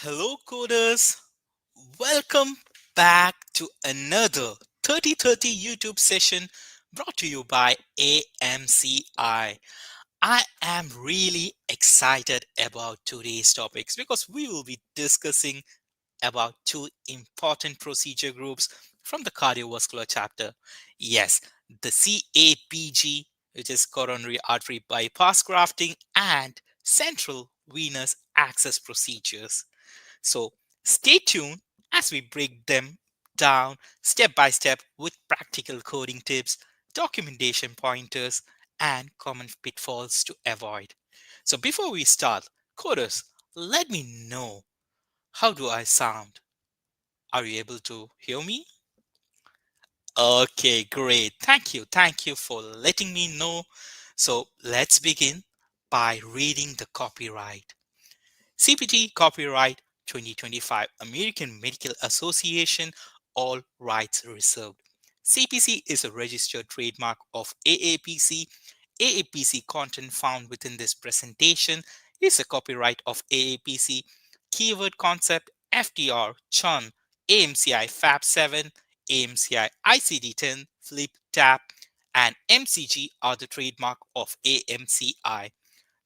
Hello, coders. Welcome back to another 3030 YouTube session brought to you by AMCI. I am really excited about today's topics because we will be discussing about two important procedure groups from the cardiovascular chapter. Yes, the CABG, which is coronary artery bypass grafting, and central venous access procedures. So stay tuned as we break them down step by step with practical coding tips, documentation pointers, and common pitfalls to avoid. So before we start, coders, let me know, how do I sound? Are you able to hear me? Okay, great. Thank you. Thank you for letting me know. So let's begin by reading the copyright. CPT Copyright 2025 American Medical Association, all rights reserved. CPC is a registered trademark of AAPC. AAPC content found within this presentation is a copyright of AAPC. Keyword concept FTR, Chun, AMCI Fab 7, AMCI ICD-10, Flip Tap, and MCG are the trademark of AMCI.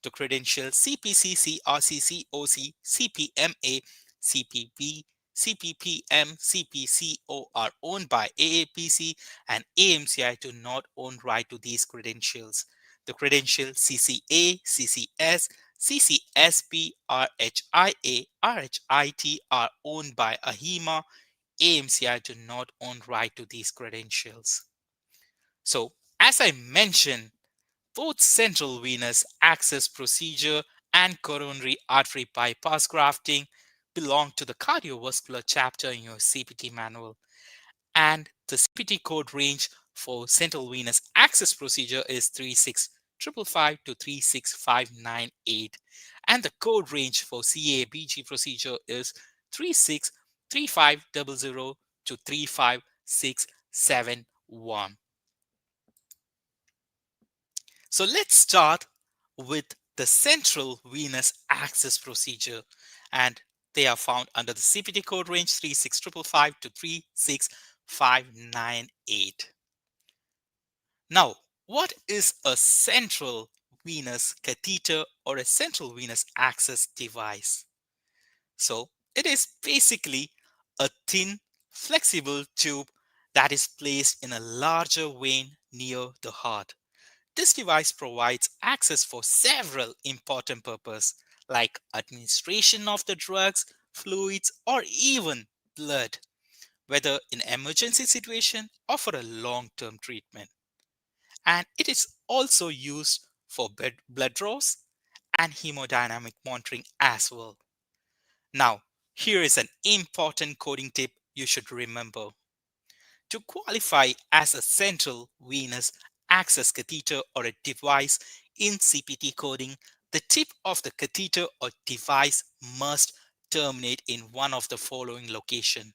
The credentials CPC, CRC, COC, CPMA, CPP, CPPM, CPCO are owned by AAPC, and AMCI do not own right to these credentials. The credentials CCA, CCS, CCS-P, RHIA, RHIT are owned by AHIMA. AMCI do not own right to these credentials. So, as I mentioned, both central venous access procedure and coronary artery bypass grafting belong to the cardiovascular chapter in your CPT manual. And the CPT code range for central venous access procedure is 36555 to 36598. And the code range for CABG procedure is 363500 to 35671. So let's start with the central venous access procedure, and they are found under the CPT code range 36555 to 36598. Now, what is a central venous catheter or a central venous access device? So it is basically a thin, flexible tube that is placed in a larger vein near the heart. This device provides access for several important purposes like administration of the drugs, fluids, or even blood, whether in emergency situation or for a long-term treatment. And it is also used for blood draws and hemodynamic monitoring as well. Now, here is an important coding tip you should remember. To qualify as a central venous access catheter or a device in CPT coding, the tip of the catheter or device must terminate in one of the following locations: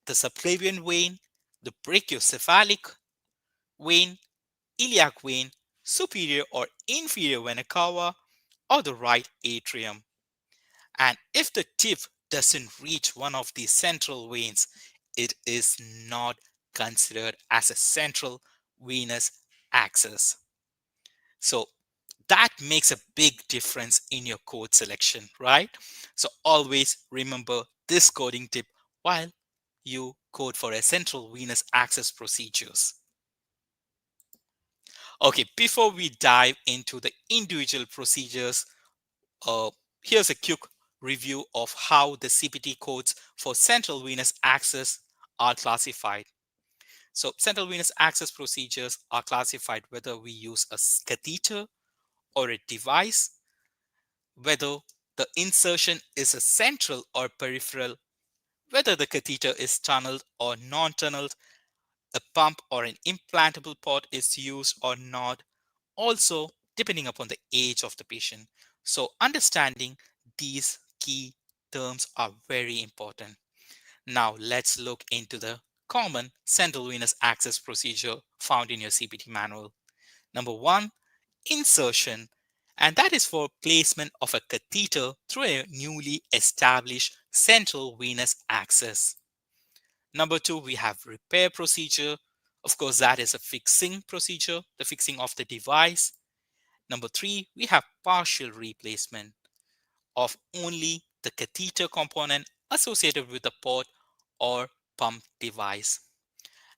the subclavian vein, the brachiocephalic vein, iliac vein, superior or inferior vena cava, or the right atrium. And if the tip doesn't reach one of these central veins, it is not considered as a central venous access. So that makes a big difference in your code selection, right? So always remember this coding tip while you code for a central venous access procedures. Okay, before we dive into the individual procedures, Uh, here's a quick review of how the CPT codes for central venous access are classified. So central venous access procedures are classified whether we use a catheter or a device, whether the insertion is a central or peripheral, whether the catheter is tunneled or non-tunneled, a pump or an implantable pod is used or not, also depending upon the age of the patient. So understanding these key terms are very important. Now let's look into the common central venous access procedure found in your CPT manual. Number one, insertion. and that is for placement of a catheter through a newly established central venous access. Number two, we have repair procedure. Of course, that is a fixing procedure, the fixing of the device. Number three, we have partial replacement of only the catheter component associated with the port or pump device.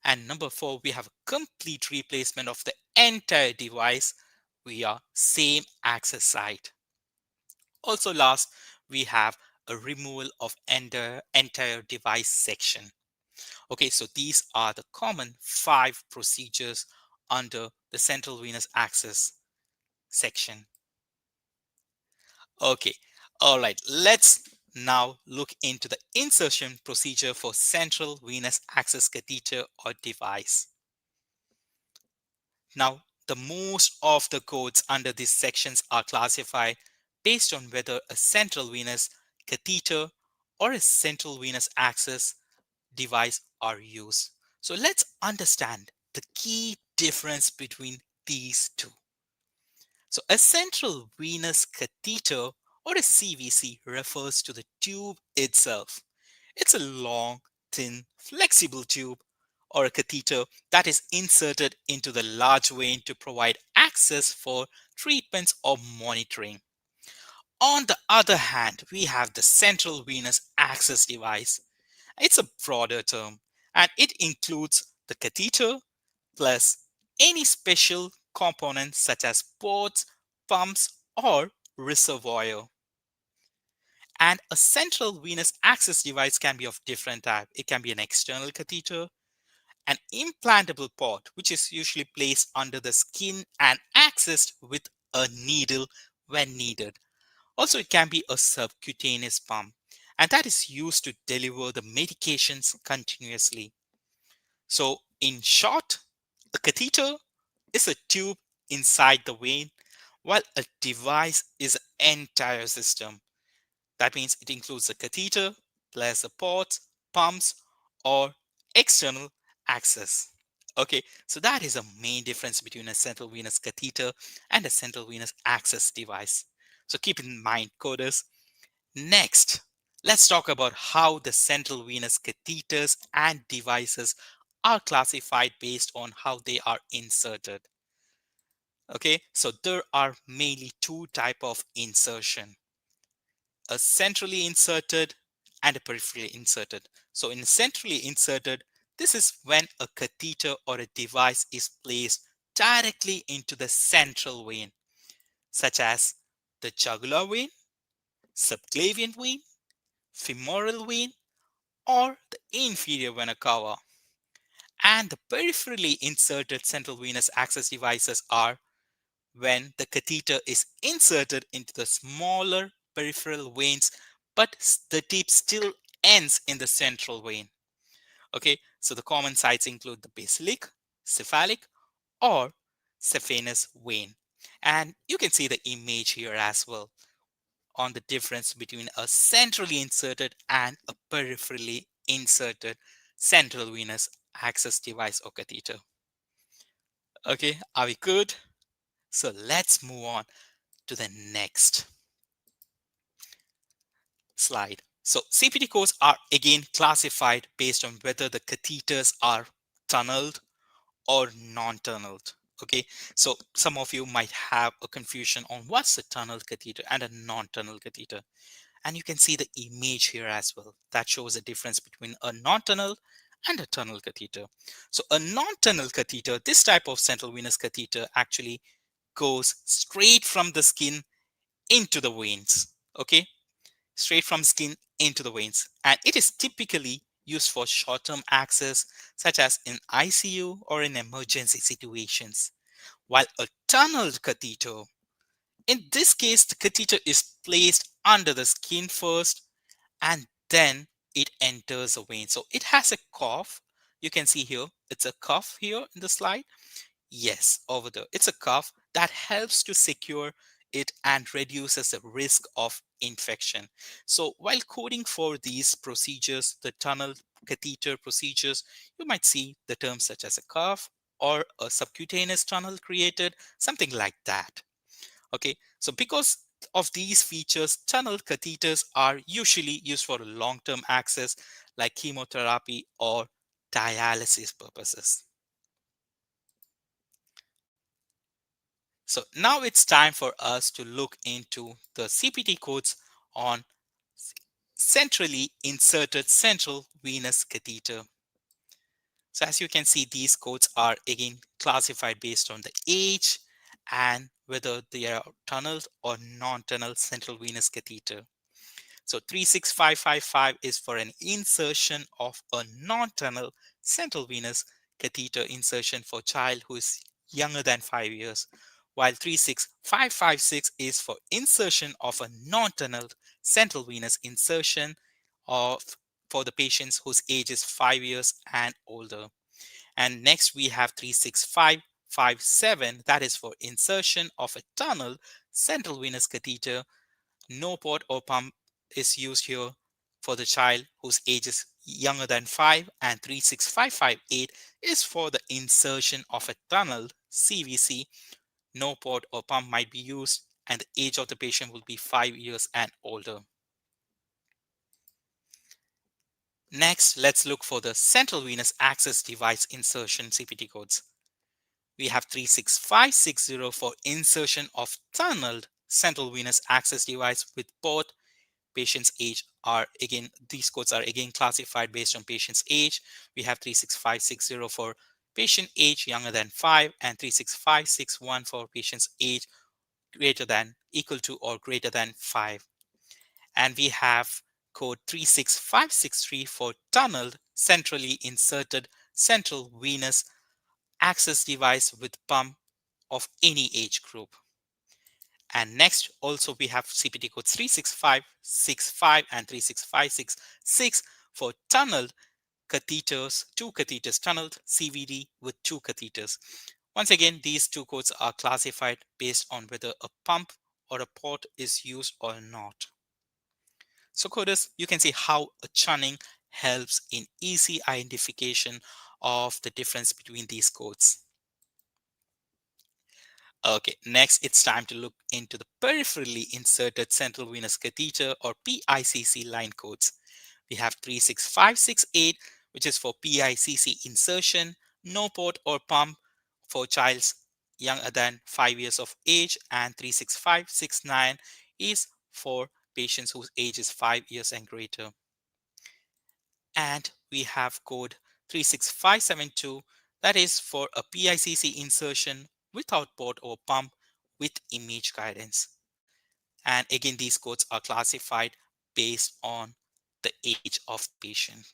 And number four, we have a complete replacement of the entire device via same access site. Also last, we have a removal of entire device section. Okay, so these are the common 5 procedures under the central venous access section. Okay, all right, let's now look into the insertion procedure for central venous access catheter or device. Now, the most of the codes under these sections are classified based on whether a central venous catheter or a central venous access device are used. So let's understand the key difference between these two. So a central venous catheter or a CVC refers to the tube itself. It's a long, thin, flexible tube or a catheter that is inserted into the large vein to provide access for treatments or monitoring. On the other hand, we have the central venous access device. It's a broader term and it includes the catheter plus any special components such as ports, pumps, or reservoir. And a central venous access device can be of different type. It can be an external catheter, an implantable port, which is usually placed under the skin and accessed with a needle when needed. Also, it can be a subcutaneous pump, and that is used to deliver the medications continuously. So, in short, a catheter is a tube inside the vein, while a device is an entire system. That means it includes the catheter plus the ports, pumps, or external access. Okay, so that is a main difference between a central venous catheter and a central venous access device. So keep in mind, coders. Next, let's talk about how the central venous catheters and devices are classified based on how they are inserted. Okay, so there are mainly two type of insertion: a centrally inserted and a peripherally inserted. So in centrally inserted, this is when a catheter or a device is placed directly into the central vein, such as the jugular vein, subclavian vein, femoral vein, or the inferior vena cava. And the peripherally inserted central venous access devices are when the catheter is inserted into the smaller peripheral veins, but the tip still ends in the central vein. Okay, so the common sites include the basilic, cephalic, or saphenous vein. And you can see the image here as well on the difference between a centrally inserted and a peripherally inserted central venous access device or catheter. Okay, are we good? So let's move on to the next slide. So CPT codes are again classified based on whether the catheters are tunneled or non-tunneled. Okay, so some of you might have a confusion on what's a tunneled catheter and a non-tunneled catheter. And you can see the image here as well that shows the difference between a non-tunnel and a tunnel catheter. So a non-tunnel catheter, this type of central venous catheter actually goes straight from the skin into the veins. Okay, straight from skin into the veins, and it is typically used for short-term access such as in ICU or in emergency situations. While a tunneled catheter, in this case the catheter is placed under the skin first and then it enters the vein. So it has a cuff. You can see here, it's a cuff here in the slide. Yes, over there. It's a cuff that helps to secure it and reduces the risk of infection. So while coding for these procedures, the tunnel catheter procedures, you might see the terms such as a cuff or a subcutaneous tunnel created, something like that. Okay, So because of these features, tunnel catheters are usually used for long-term access like chemotherapy or dialysis purposes. So now it's time for us to look into the CPT codes on centrally inserted central venous catheter. So as you can see, these codes are again classified based on the age and whether they are tunneled or non-tunneled central venous catheter. So 36555 is for an insertion of a non-tunnel central venous catheter insertion for child who is younger than 5 years, while 36556 is for insertion of a non-tunnel central venous insertion of for the patients whose age is 5 years and older. And next we have 36557, that is for insertion of a tunnel central venous catheter. No port or pump is used here for the child whose age is younger than 5, and 36558 is for the insertion of a tunnel CVC. No port or pump might be used and the age of the patient will be 5 years and older. Next, let's look for the central venous access device insertion CPT codes. We have 36560 for insertion of tunneled central venous access device with both patient's age are again, these codes are again classified based on patient's age. We have 36560 for patient age younger than 5 and 36561 for patient's age greater than equal to or greater than 5. And we have code 36563 for tunneled centrally inserted central venous access device with pump of any age group. And next, also we have CPT codes 36565 and 36566 for tunneled catheters, two catheters, tunneled CVD with two catheters. Once again, these two codes are classified based on whether a pump or a port is used or not. So coders, you can see how a chunning helps in easy identification of the difference between these codes. Okay, next it's time to look into the peripherally inserted central venous catheter or PICC line codes. We have 36568, which is for PICC insertion, no port or pump for child's younger than 5 years of age, and 36569 is for patients whose age is 5 years and greater. And we have code 36572, that is for a PICC insertion without port or pump with image guidance. And again, these codes are classified based on the age of the patient.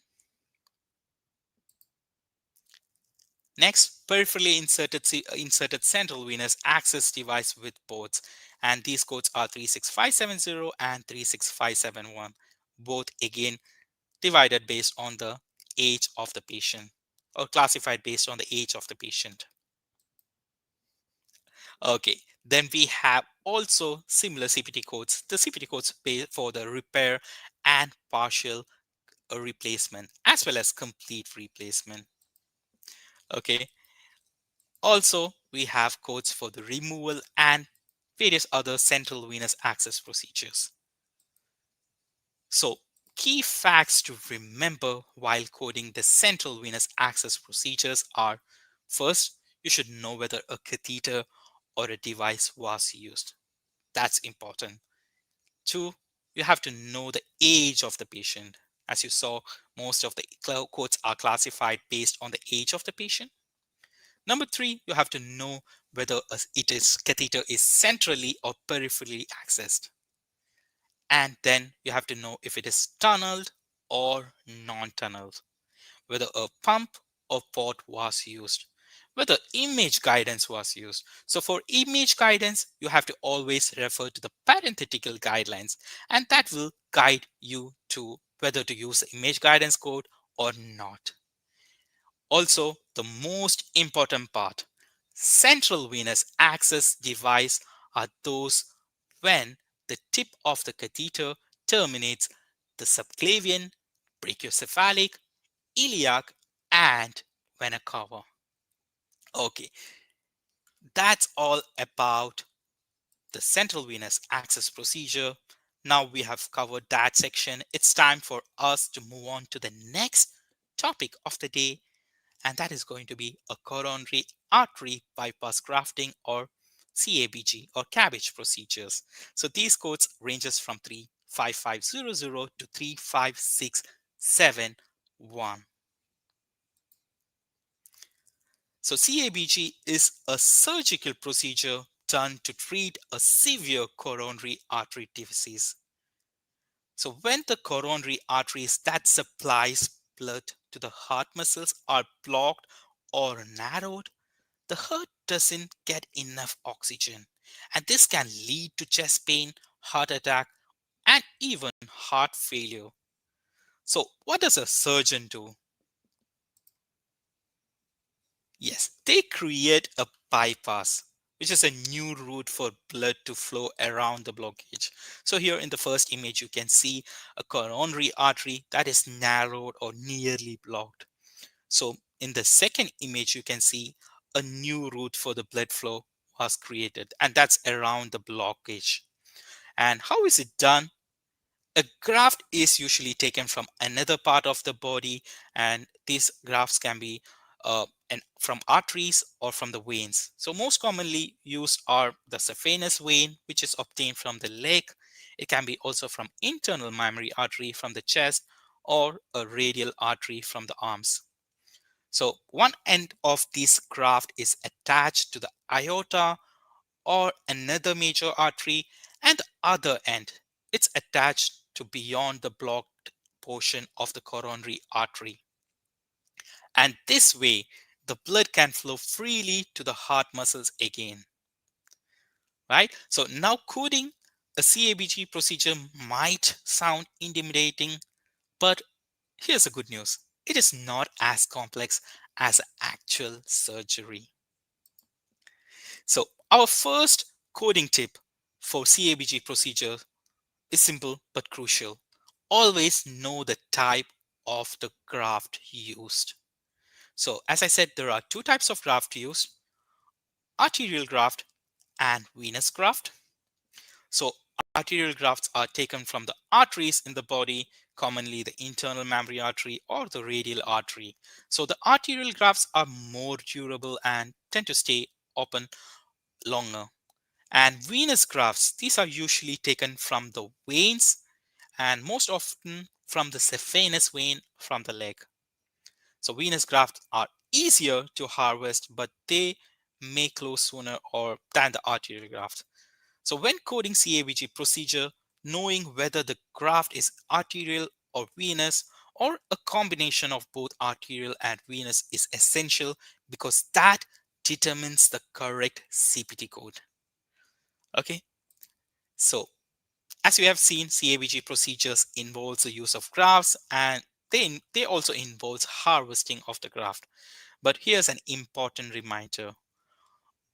Next, peripherally inserted central venous access device with ports. And these codes are 36570 and 36571. Both again divided based on the age of the patient or classified based on the age of the patient. Okay, then we have also similar CPT codes, the CPT codes for the repair and partial replacement as well as complete replacement. Okay, also we have codes for the removal and various other central venous access procedures. So, key facts to remember while coding the central venous access procedures are: first, you should know whether a catheter or a device was used. That's important. Two, you have to know the age of the patient. As you saw, most of the codes are classified based on the age of the patient. Number three, you have to know whether catheter is centrally or peripherally accessed. And then you have to know if it is tunneled or non-tunneled, whether a pump or port was used, whether image guidance was used. So for image guidance, you have to always refer to the parenthetical guidelines, and that will guide you to whether to use the image guidance code or not. Also, the most important part, central venous access device are those when the tip of the catheter terminates the subclavian, brachiocephalic, iliac, and vena cava. Okay, that's all about the central venous access procedure. Now we have covered that section. It's time for us to move on to the next topic of the day, and that is going to be a coronary artery bypass grafting, or CABG or CABG procedures. So these codes ranges from 35500 to 35671. So CABG is a surgical procedure done to treat a severe coronary artery disease. So when the coronary arteries that supplies blood to the heart muscles are blocked or narrowed, the heart doesn't get enough oxygen. And this can lead to chest pain, heart attack, and even heart failure. So what does a surgeon do? Yes, they create a bypass, which is a new route for blood to flow around the blockage. So here in the first image, you can see a coronary artery that is narrowed or nearly blocked. So in the second image, you can see a new route for the blood flow was created, and that's around the blockage. And how is it done? A graft is usually taken from another part of the body, and these grafts can be from arteries or from the veins. So most commonly used are the saphenous vein, which is obtained from the leg. It can be also from internal mammary artery from the chest, or a radial artery from the arms. So one end of this graft is attached to the aorta or another major artery, and the other end, it's attached to beyond the blocked portion of the coronary artery. And this way, the blood can flow freely to the heart muscles again. Right? So now coding a CABG procedure might sound intimidating, but here's the good news. It is not as complex as actual surgery. So our first coding tip for CABG procedure is simple but crucial. Always know the type of the graft used. So as I said, there are two types of graft used: arterial graft and venous graft. So arterial grafts are taken from the arteries in the body, commonly the internal mammary artery or the radial artery. So the arterial grafts are more durable and tend to stay open longer. And venous grafts, these are usually taken from the veins, and most often from the saphenous vein from the leg. So venous grafts are easier to harvest, but they may close sooner or than the arterial graft. So when coding CABG procedure, knowing whether the graft is arterial or venous, or a combination of both arterial and venous, is essential, because that determines the correct CPT code. Okay, so as we have seen, CABG procedures involves the use of grafts, and they also involves harvesting of the graft. But here's an important reminder.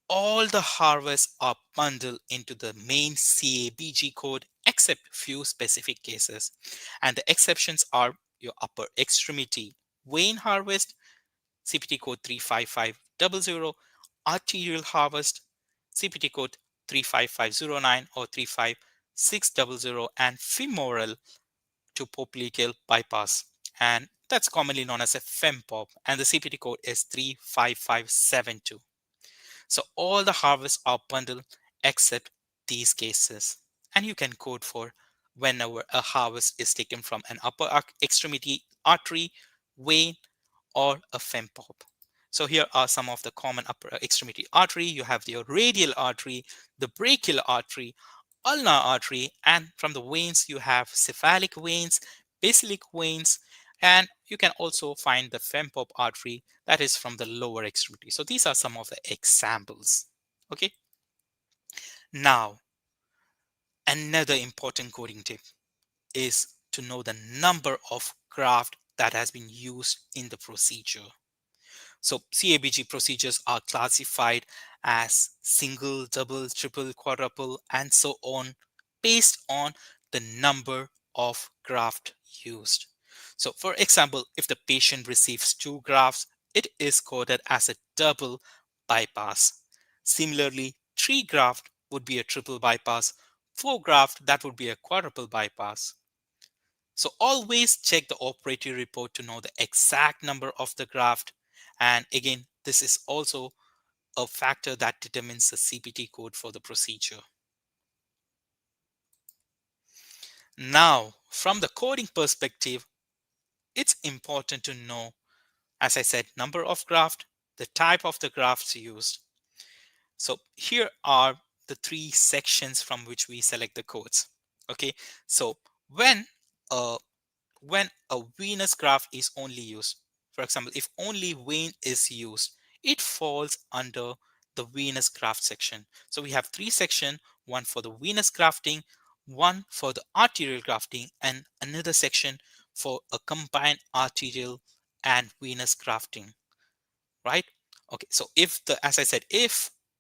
All the harvests are bundled into the main CABG code except few specific cases. And the exceptions are your upper extremity vein harvest, CPT code 35500, arterial harvest, CPT code 35509 or 35600, and femoral to popliteal bypass. And that's commonly known as a FEMPOP, and the CPT code is 35572. So all the harvests are bundled except these cases. And you can code for whenever a harvest is taken from an upper extremity artery, vein, or a FEMPOP. So here are some of the common upper extremity artery. You have the radial artery, the brachial artery, ulnar artery, and from the veins you have cephalic veins, basilic veins, and you can also find the FEMPOP artery that is from the lower extremity. So these are some of the examples. Okay. Now, another important coding tip is to know the number of graft that has been used in the procedure. So CABG procedures are classified as single, double, triple, quadruple, and so on, based on the number of graft used. So for example, if the patient receives 2 grafts, it is coded as a double bypass. Similarly, 3 graft would be a triple bypass. For graft, that would be a quadruple bypass. So always check the operative report to know the exact number of the graft. And again, this is also a factor that determines the CPT code for the procedure. Now, from the coding perspective, it's important to know, as I said, number of graft, the type of the grafts used. So here are the three sections from which we select the codes. Okay, so when a when a venous graft is only used, for example, if only vein is used, it falls under the venous graft section. So we have three sections, one for the venous grafting, one for the arterial grafting, and another section for a combined arterial and venous grafting, right? Okay, so if the, as I said,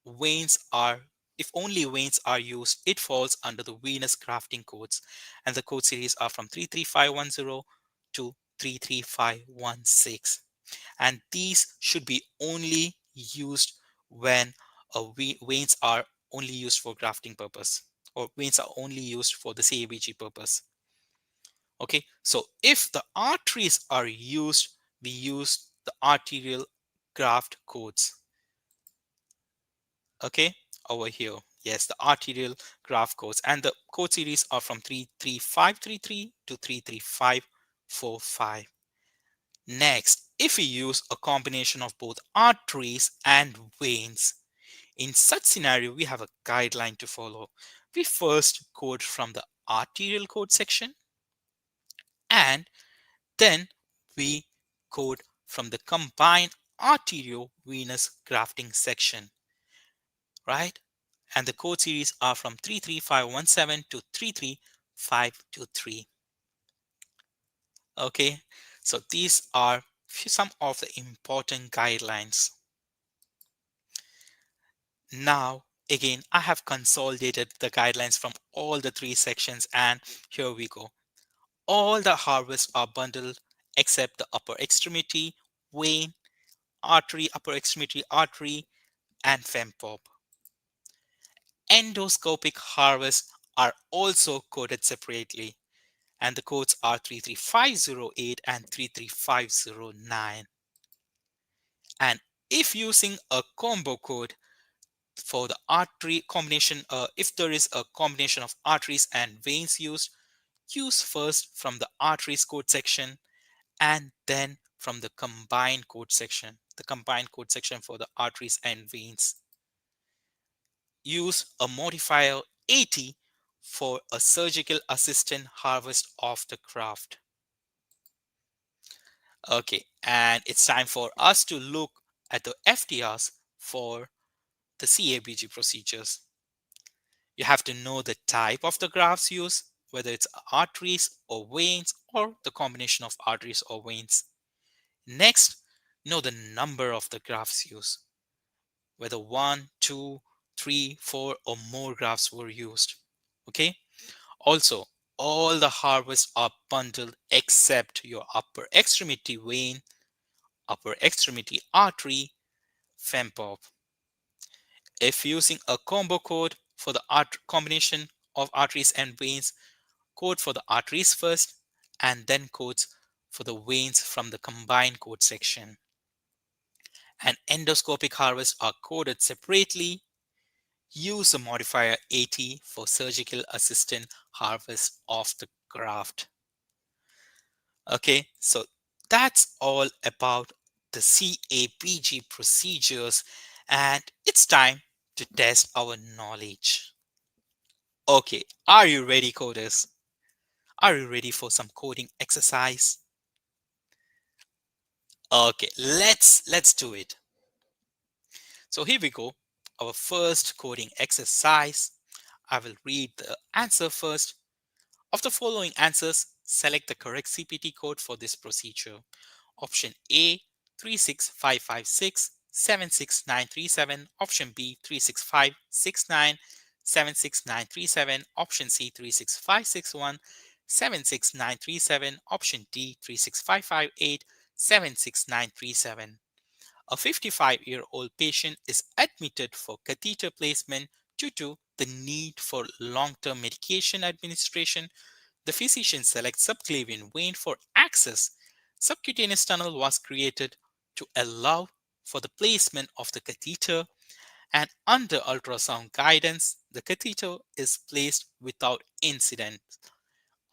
veins are if only veins are used, it falls under the venous grafting codes, and the code series are from 33510 to 33516, and these should be only used when veins are only used for grafting purpose, or veins are only used for the CABG purpose. Okay, so if the arteries are used, we use the arterial graft codes. Okay, over here, yes, the arterial graft codes, and the code series are from 33533 to 33545. Next, if we use a combination of both arteries and veins, in such scenario we have a guideline to follow. We first code from the arterial code section, and then we code from the combined arteriovenous grafting section, right? And the code series are from 33517 to 33523. Okay, so these are some of the important guidelines. Now, again, I have consolidated the guidelines from all the three sections, and here we go. All the harvests are bundled except the upper extremity, vein, artery, upper extremity artery, and fempop. Endoscopic harvests are also coded separately, and the codes are 33508 and 33509. And if using a combo code for the artery combination, if there is a combination of arteries and veins used, use first from the arteries code section and then from the combined code section, for the arteries and veins. Use a modifier 80 for a surgical assistant harvest of the graft. Okay, and it's time for us to look at the FTRs for the CABG procedures. You have to know the type of the grafts used, whether it's arteries or veins or the combination of arteries or veins. Next, know the number of the grafts used, whether 1, 2, 3, 4 or more grafts were used. Okay. Also, all the harvests are bundled except your upper extremity vein, upper extremity artery, fempop. If using a combo code for the combination of arteries and veins, code for the arteries first and then codes for the veins from the combined code section. And endoscopic harvests are coded separately. Use the modifier 80 for surgical assistant harvest of the graft. Okay, so that's all about the CABG procedures, and it's time to test our knowledge. Okay, are you ready, coders? Are you ready for some coding exercise? Okay, let's do it. So here we go. Our first coding exercise. I will read the answer first. Of the following answers, select the correct CPT code for this procedure. Option A 36556 76937. Option B 36569 76937. Option C 36561 76937. Option D 36558 76937. A 55-year-old patient is admitted for catheter placement due to the need for long-term medication administration, the physician selects subclavian vein for access. Subcutaneous tunnel was created to allow for the placement of the catheter, and under ultrasound guidance, the catheter is placed without incident.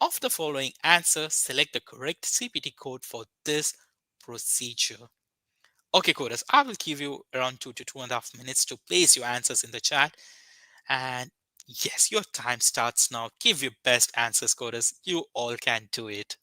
Of the following answer, select the correct CPT code for this procedure. Okay, coders, I will give you around 2 to 2.5 minutes to place your answers in the chat. And yes, your time starts now. Give your best answers, coders. You all can do it.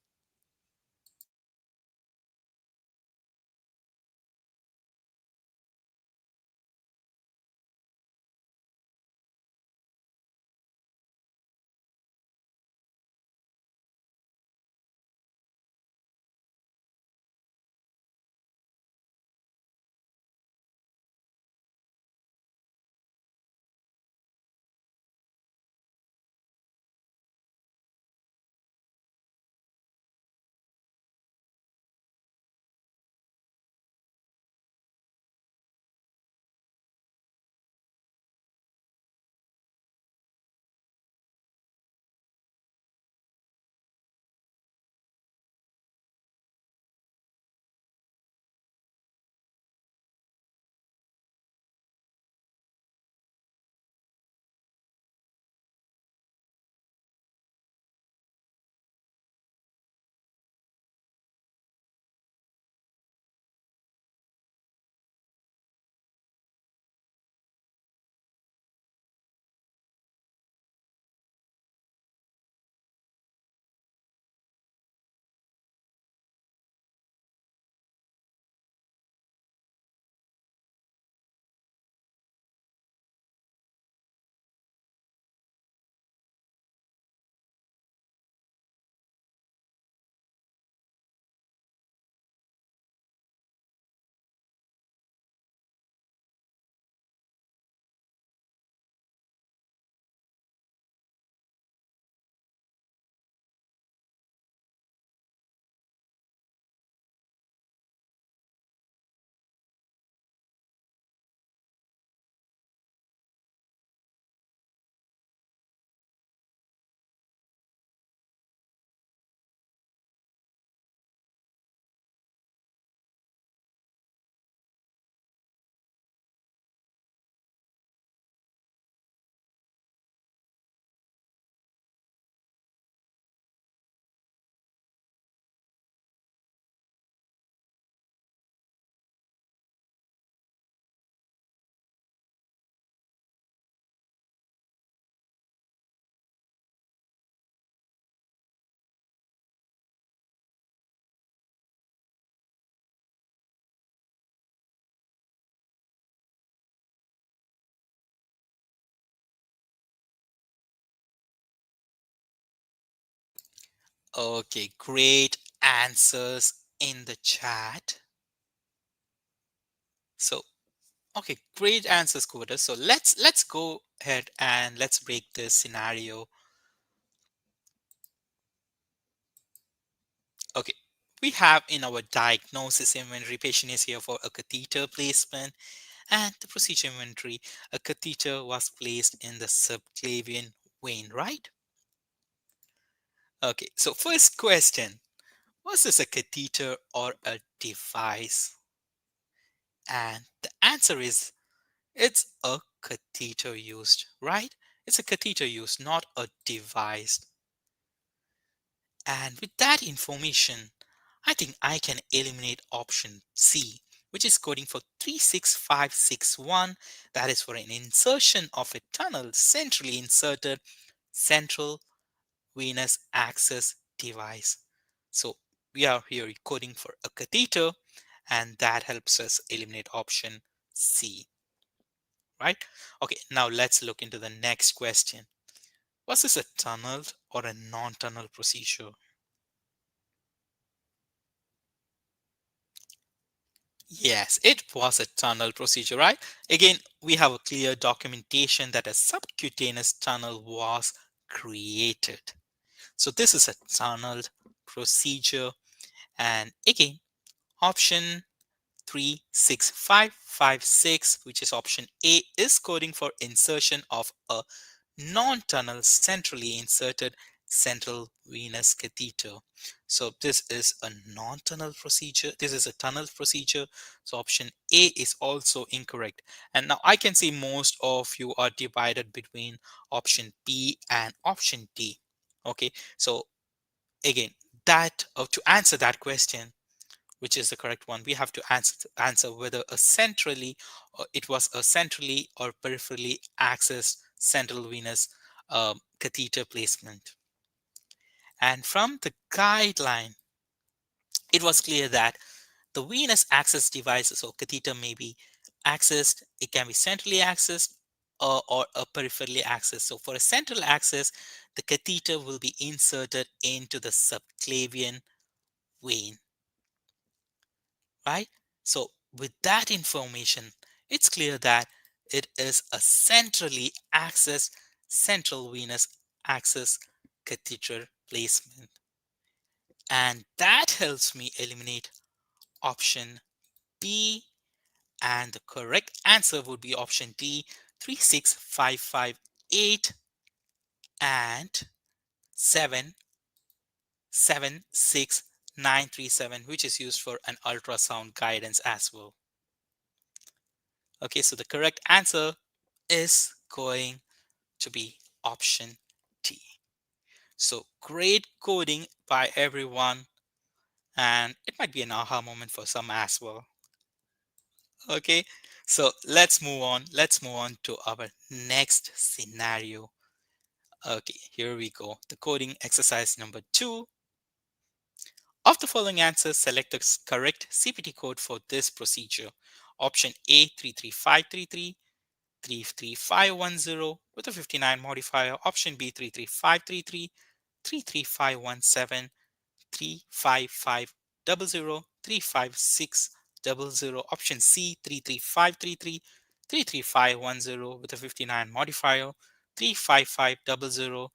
Okay, great answers in the chat. So, okay, great answers, coders. So let's go ahead and let's break this scenario. Okay, we have in our diagnosis inventory, patient is here for a catheter placement, and the procedure inventory, a catheter was placed in the subclavian vein, right? Okay, so first question, was this a catheter or a device? And the answer is it's a catheter used, right? It's a catheter used, not a device. And with that information, I think I can eliminate option C, which is coding for 36561. That is for an insertion of a tunnel centrally inserted central venous access device. So we are here coding for a catheter, and that helps us eliminate option C, right? Okay, now let's look into the next question. Was this a tunneled or a non-tunnel procedure? Yes, it was a tunnel procedure, right? Again, we have a clear documentation that a subcutaneous tunnel was created. So this is a tunneled procedure. And again, option 36556, which is option A, is coding for insertion of a non-tunnel centrally inserted central venous catheter. So this is a non-tunnel procedure. This is a tunnel procedure. So option A is also incorrect. And now I can see most of you are divided between option B and option D. Okay, so again, that to answer that question, which is the correct one, we have to answer whether a centrally or it was a centrally or peripherally accessed central venous catheter placement. And from the guideline, it was clear that the venous access devices or catheter may be accessed, it can be centrally accessed or a peripherally accessed. So for a central access, the catheter will be inserted into the subclavian vein, right? So with that information, it's clear that it is a centrally accessed central venous access catheter placement. And that helps me eliminate option B. And the correct answer would be option D, 36558 and 776937, which is used for an ultrasound guidance as well. Okay, so the correct answer is going to be option D. So great coding by everyone, and it might be an aha moment for some as well. Okay, so let's move on. Let's move on to our next scenario. Okay, here we go. The coding exercise number 2. Of the following answers, select the correct CPT code for this procedure. Option A, 33533. 33510 with a 59 modifier. Option B, 33533, 33517, 35500, 35600. Option C, 33533, 33510 with a 59 modifier. 35500,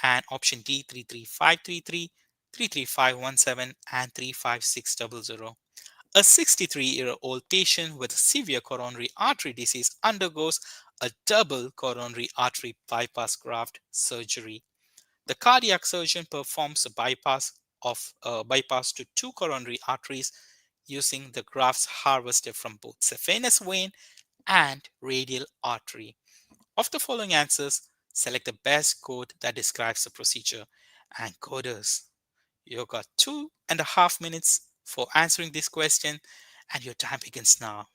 and option D, 33533, 33517, and 35600. A 63-year-old patient with severe coronary artery disease undergoes a double coronary artery bypass graft surgery. The cardiac surgeon performs a bypass to two coronary arteries using the grafts harvested from both the venous vein and radial artery. Of the following answers, select the best code that describes the procedure. And coders, you got 2.5 minutes for answering this question, and your time begins now.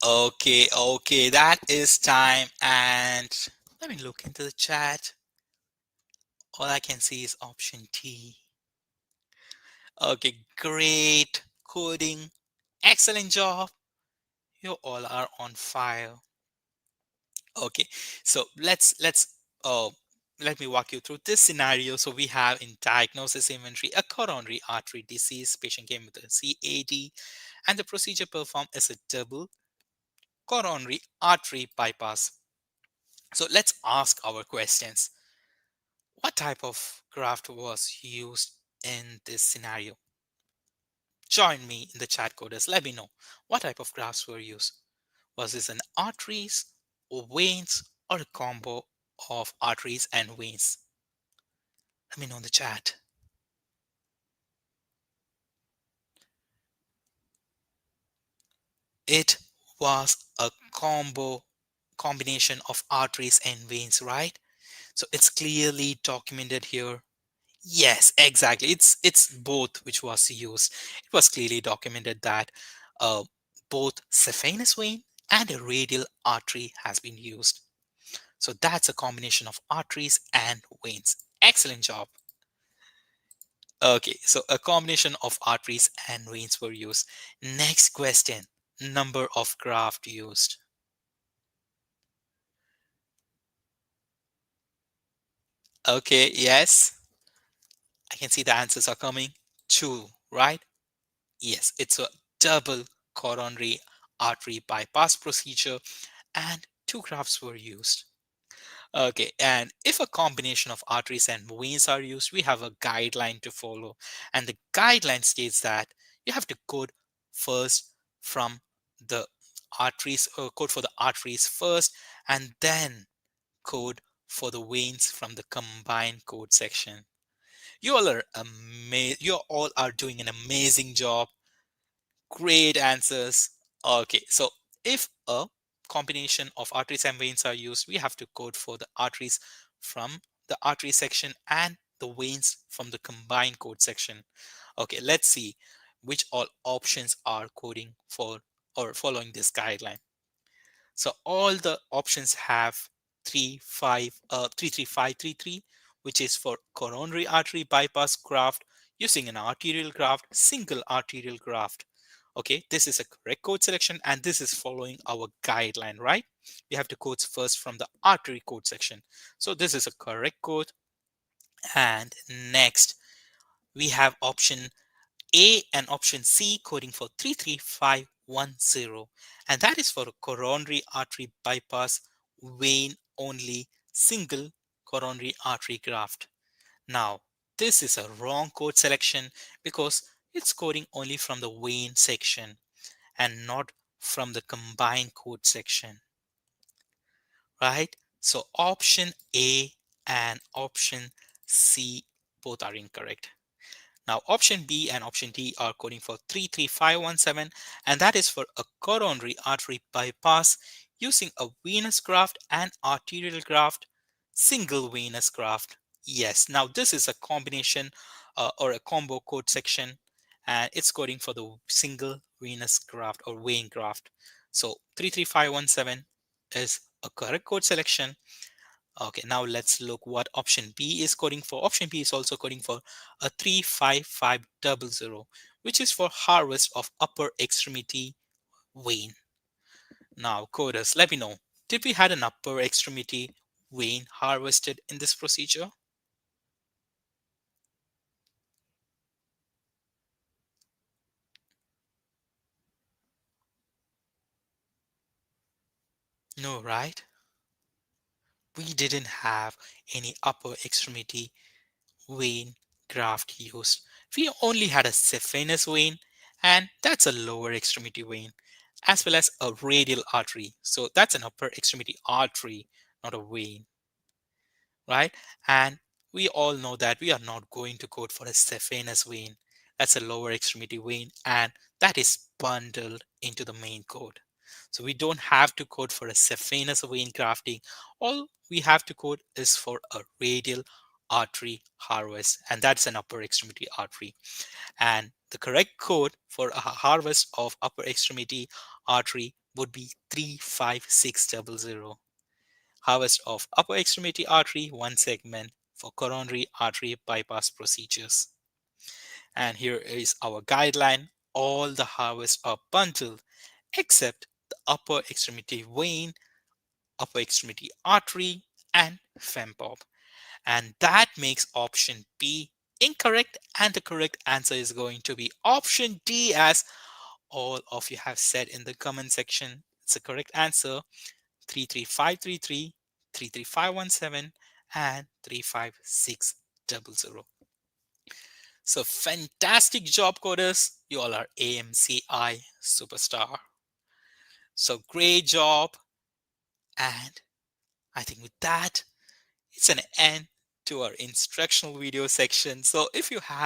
Okay, that is time. And let me look into the chat. All I can see is option T. Okay, great coding. Excellent job. You all are on fire. Okay, so uh let me walk you through this scenario. So we have in diagnosis inventory a coronary artery disease. Patient came with a CAD, and the procedure performed is a double coronary artery bypass. So let's ask our questions. What type of graft was used in this scenario? Join me in the chat coders. Let me know what type of grafts were used. Was this an arteries or veins or a combo of arteries and veins? Let me know in the chat. It was a combination of arteries and veins, right? So it's clearly documented here. Yes, exactly. It's both which was used. It was clearly documented that uh, both saphenous vein and a radial artery has been used. So that's a combination of arteries and veins. Excellent job. Okay, so a combination of arteries and veins were used. Next question, number of graft used. Okay, yes, I can see the answers are coming. Two, right? Yes, it's a double coronary artery bypass procedure and two grafts were used. Okay, and if a combination of arteries and veins are used, we have a guideline to follow. And the guideline states that you have to code first from the arteries, or code for the arteries first, and then code for the veins from the combined code section. You all are doing an amazing job. Great answers. Okay, so if a combination of arteries and veins are used, we have to code for the arteries from the artery section and the veins from the combined code section. Okay, let's see which all options are coding for or following this guideline. So all the options have 33533, which is for coronary artery bypass graft using an arterial graft, single arterial graft. Okay, this is a correct code selection and this is following our guideline, right? We have to code first from the artery code section. So this is a correct code. And next, we have option A and option C coding for 33510, and that is for a coronary artery bypass vein only single coronary artery graft. Now, this is a wrong code selection because it's coding only from the vein section and not from the combined code section, right? So option A and option C both are incorrect. Now, option B and option D are coding for 33517, and that is for a coronary artery bypass using a venous graft and arterial graft, single venous graft. Yes, now this is a combination or a combo code section, and it's coding for the single venous graft or vein graft. So 33517 is a correct code selection. Okay, now let's look what option B is coding for. Option B is also coding for a 35500, which is for harvest of upper extremity vein. Now, coders, let me know. Did we had an upper extremity vein harvested in this procedure? No, right? We didn't have any upper extremity vein graft used. We only had a saphenous vein, and that's a lower extremity vein, as well as a radial artery. So that's an upper extremity artery, not a vein, right? And we all know that we are not going to code for a saphenous vein. That's a lower extremity vein, and that is bundled into the main code. So we don't have to code for a saphenous vein grafting. All we have to code is for a radial artery harvest, and that's an upper extremity artery. And the correct code for a harvest of upper extremity artery would be 35600. Harvest of upper extremity artery, one segment for coronary artery bypass procedures. And here is our guideline. All the harvests are bundled except the upper extremity vein, upper extremity artery, and fembob. And that makes option B incorrect. And the correct answer is going to be option D, as all of you have said in the comment section. It's the correct answer: 33533, 33517, and 35600. So fantastic job, coders. You all are AMCI superstar. So great job. And I think with that, it's an end to our instructional video section. So if you have